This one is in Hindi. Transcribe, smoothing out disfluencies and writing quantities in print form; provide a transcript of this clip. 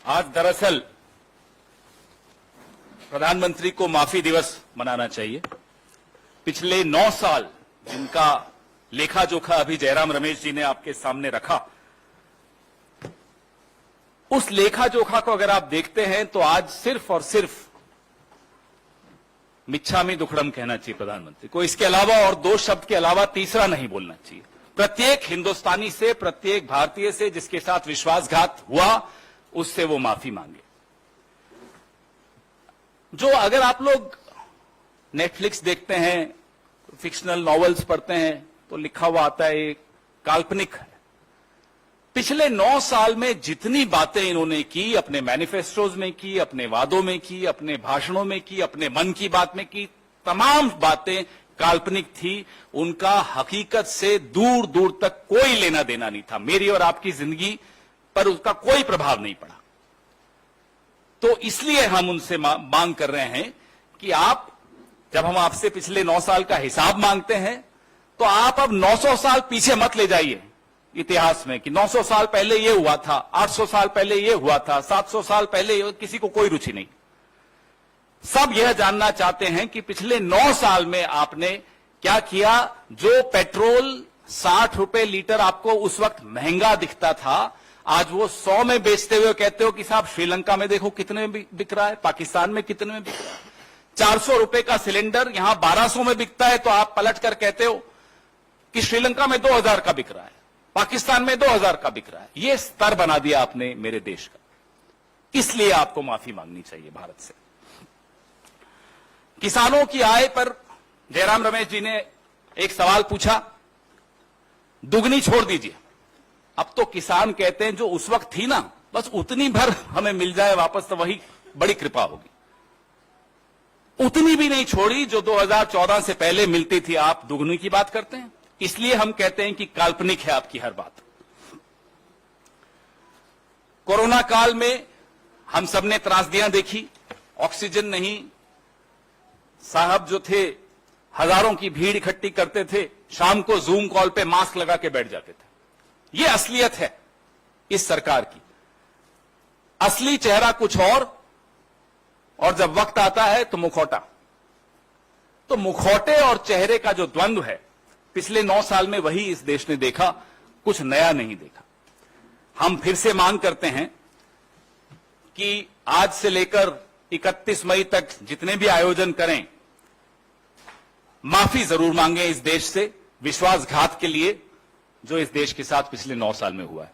आज दरअसल प्रधानमंत्री को माफी दिवस मनाना चाहिए। पिछले 9 साल जिनका लेखा जोखा अभी जयराम रमेश जी ने आपके सामने रखा, उस लेखा जोखा को अगर आप देखते हैं तो आज सिर्फ और सिर्फ मिच्छामी दुक्कड़म कहना चाहिए प्रधानमंत्री को। इसके अलावा और 2 शब्द के अलावा तीसरा नहीं बोलना चाहिए। प्रत्येक हिंदुस्तानी से, प्रत्येक भारतीय से जिसके साथ विश्वासघात हुआ, उससे वो माफी मांगे। जो अगर आप लोग नेटफ्लिक्स देखते हैं, फिक्शनल नॉवेल्स पढ़ते हैं, तो लिखा हुआ आता है ये काल्पनिक है। पिछले 9 साल में जितनी बातें इन्होंने की, अपने मैनिफेस्टोज में की, अपने वादों में की, अपने भाषणों में की, अपने मन की बात में की, तमाम बातें काल्पनिक थी। उनका हकीकत से दूर दूर तक कोई लेना देना नहीं था। मेरी और आपकी जिंदगी पर उसका कोई प्रभाव नहीं पड़ा। तो इसलिए हम उनसे मांग कर रहे हैं कि आप, जब हम आपसे पिछले 9 साल का हिसाब मांगते हैं, तो आप अब 900 साल पीछे मत ले जाइए इतिहास में कि 900 साल पहले ये हुआ था, 800 साल पहले ये हुआ था, 700 साल पहले। किसी को कोई रुचि नहीं। सब यह जानना चाहते हैं कि पिछले 9 साल में आपने क्या किया। जो पेट्रोल 60 रुपए लीटर आपको उस वक्त महंगा दिखता था, आज वो 100 में बेचते हुए कहते हो कि साहब श्रीलंका में देखो कितने में बिक रहा है, पाकिस्तान में कितने में बिक रहा है। 400 रुपए का सिलेंडर यहां 1200 में बिकता है, तो आप पलट कर कहते हो कि श्रीलंका में 2000 का बिक रहा है, पाकिस्तान में 2000 का बिक रहा है। यह स्तर बना दिया आपने मेरे देश का। इसलिए आपको माफी मांगनी चाहिए भारत से। किसानों की आय पर जयराम रमेश जी ने एक सवाल पूछा, दुगनी छोड़ दीजिए। अब तो किसान कहते हैं जो उस वक्त थी ना, बस उतनी भर हमें मिल जाए वापस तो वही बड़ी कृपा होगी। उतनी भी नहीं छोड़ी जो 2014 से पहले मिलती थी। आप दुगनी की बात करते हैं। इसलिए हम कहते हैं कि काल्पनिक है आपकी हर बात। कोरोना काल में हम सबने त्रासदियां देखी, ऑक्सीजन नहीं, साहब जो थे हजारों की भीड़ इकट्ठी करते थे, शाम को जूम कॉल पे मास्क लगा के बैठ जाते थे। यह असलियत है इस सरकार की। असली चेहरा कुछ और जब वक्त आता है तो मुखौटा। तो मुखौटे और चेहरे का जो द्वंद्व है, पिछले 9 साल में वही इस देश ने देखा, कुछ नया नहीं देखा। हम फिर से मांग करते हैं कि आज से लेकर 31 मई तक जितने भी आयोजन करें, माफी जरूर मांगें इस देश से विश्वासघात के लिए जो इस देश के साथ पिछले 9 साल में हुआ है।